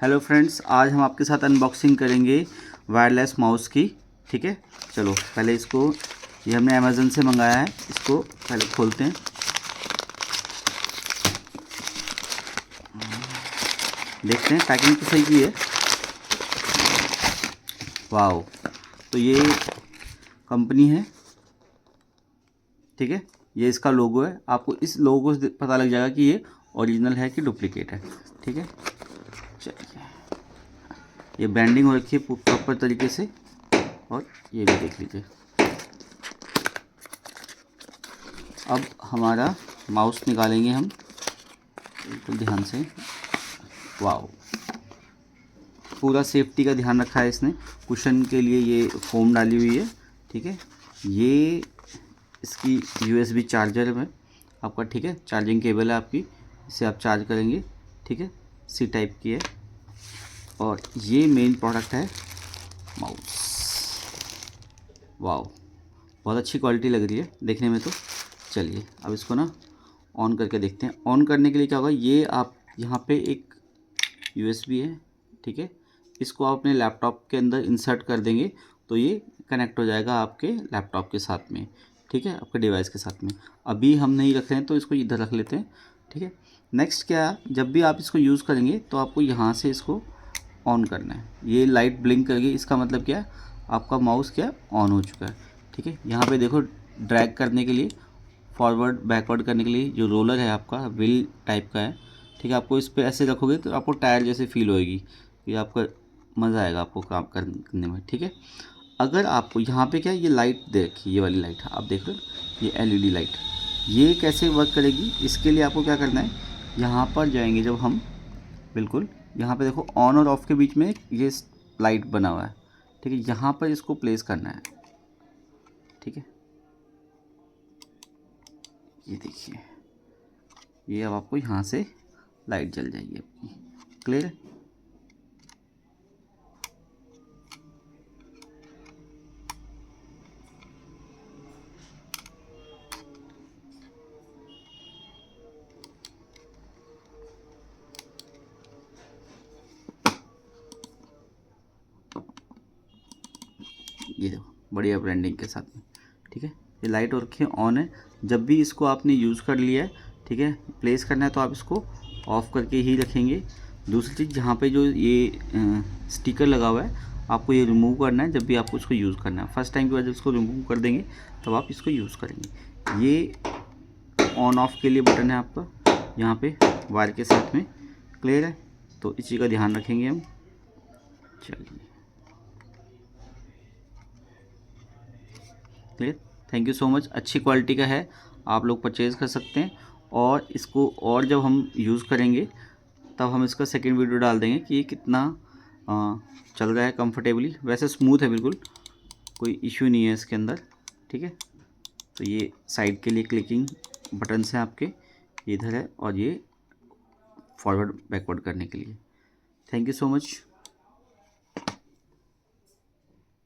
Hello friends, आज हम आपके साथ अनबॉक्सिंग करेंगे वायरलेस माउस की। ठीक है, चलो पहले इसको, ये हमने अमेज़न से मंगाया है, इसको पहले खोलते हैं। देखते हैं, पैकिंग तो सही की है। वाओ, तो ये कंपनी है, ठीक है, ये इसका लोगो है। आपको इस लोगो से पता लग जाएगा कि ये ओरिजिनल है कि डुप्लीकेट है। ठीक है, चलिए, ये ब्रांडिंग हो रखी है प्रॉपर तरीके से, और ये भी देख लीजिए। अब हमारा माउस निकालेंगे हम, बिल्कुल ध्यान से। वाओ, पूरा सेफ्टी का ध्यान रखा है इसने। कुशन के लिए ये फोम डाली हुई है। ठीक है, ये इसकी USB चार्जर है आपका। ठीक है, चार्जिंग केबल है आपकी, इसे आप चार्ज करेंगे। ठीक है, C टाइप की है। और ये मेन प्रोडक्ट है माउस। वाओ, बहुत अच्छी क्वालिटी लग रही है देखने में तो। चलिए अब इसको ना ऑन करके देखते हैं। ऑन करने के लिए क्या होगा, ये आप यहाँ पे एक USB है, ठीक है, इसको आप अपने लैपटॉप के अंदर इंसर्ट कर देंगे तो ये कनेक्ट हो जाएगा आपके लैपटॉप के साथ में। ठीक है, आपके डिवाइस के साथ में। अभी हम नहीं रख रहे हैं तो इसको इधर रख लेते हैं। ठीक है, नेक्स्ट क्या, जब भी आप इसको यूज़ करेंगे तो आपको यहाँ से इसको ऑन करना है। ये लाइट ब्लिंक करके, इसका मतलब क्या है, आपका माउस क्या ऑन हो चुका है। ठीक है, यहाँ पे देखो, ड्रैग करने के लिए, फॉरवर्ड बैकवर्ड करने के लिए जो रोलर है आपका, व्हील टाइप का है। ठीक है, आपको इस पर ऐसे रखोगे तो आपको टायर जैसे फील होएगी, ये आपका मज़ा आएगा आपको काम करने में। ठीक है, अगर आपको यहाँ पे क्या है, ये लाइट देखिए, ये वाली लाइट आप देख रहे हो, ये LED लाइट, ये कैसे वर्क करेगी, इसके लिए आपको क्या करना है, यहाँ पर जाएंगे जब हम, बिल्कुल यहाँ पे देखो, ऑन और ऑफ के बीच में ये लाइट बना हुआ है। ठीक है, यहाँ पर इसको प्लेस करना है। ठीक है, ये देखिए, ये अब आपको यहाँ से लाइट जल जाएगी आपकी। क्लियर है? ये देखो, बढ़िया ब्रांडिंग के साथ में। ठीक है, ये लाइट और रखिए ऑन है। जब भी इसको आपने यूज़ कर लिया है, ठीक है, प्लेस करना है, तो आप इसको ऑफ़ करके ही रखेंगे। दूसरी चीज़, जहाँ पे जो ये स्टिकर लगा हुआ है, आपको ये रिमूव करना है जब भी आपको इसको यूज़ करना है। फर्स्ट टाइम के बाद जब इसको रिमूव कर देंगे तब आप इसको यूज़ करेंगे। ये ऑन ऑफ के लिए बटन है आपका, यहाँ पे वायर के साथ में। क्लियर है? तो इसी का ध्यान रखेंगे हम। चलिए, clear. Thank you so much, अच्छी क्वालिटी का है, आप लोग परचेज़ कर सकते हैं। और इसको, और जब हम यूज़ करेंगे तब हम इसका सेकंड वीडियो डाल देंगे कि ये कितना चल रहा है कंफर्टेबली। वैसे स्मूथ है बिल्कुल, कोई इश्यू नहीं है इसके अंदर। ठीक है, तो ये साइड के लिए क्लिकिंग बटन्स हैं आपके, इधर है, और ये फॉरवर्ड बैकवर्ड करने के लिए। Thank you so much.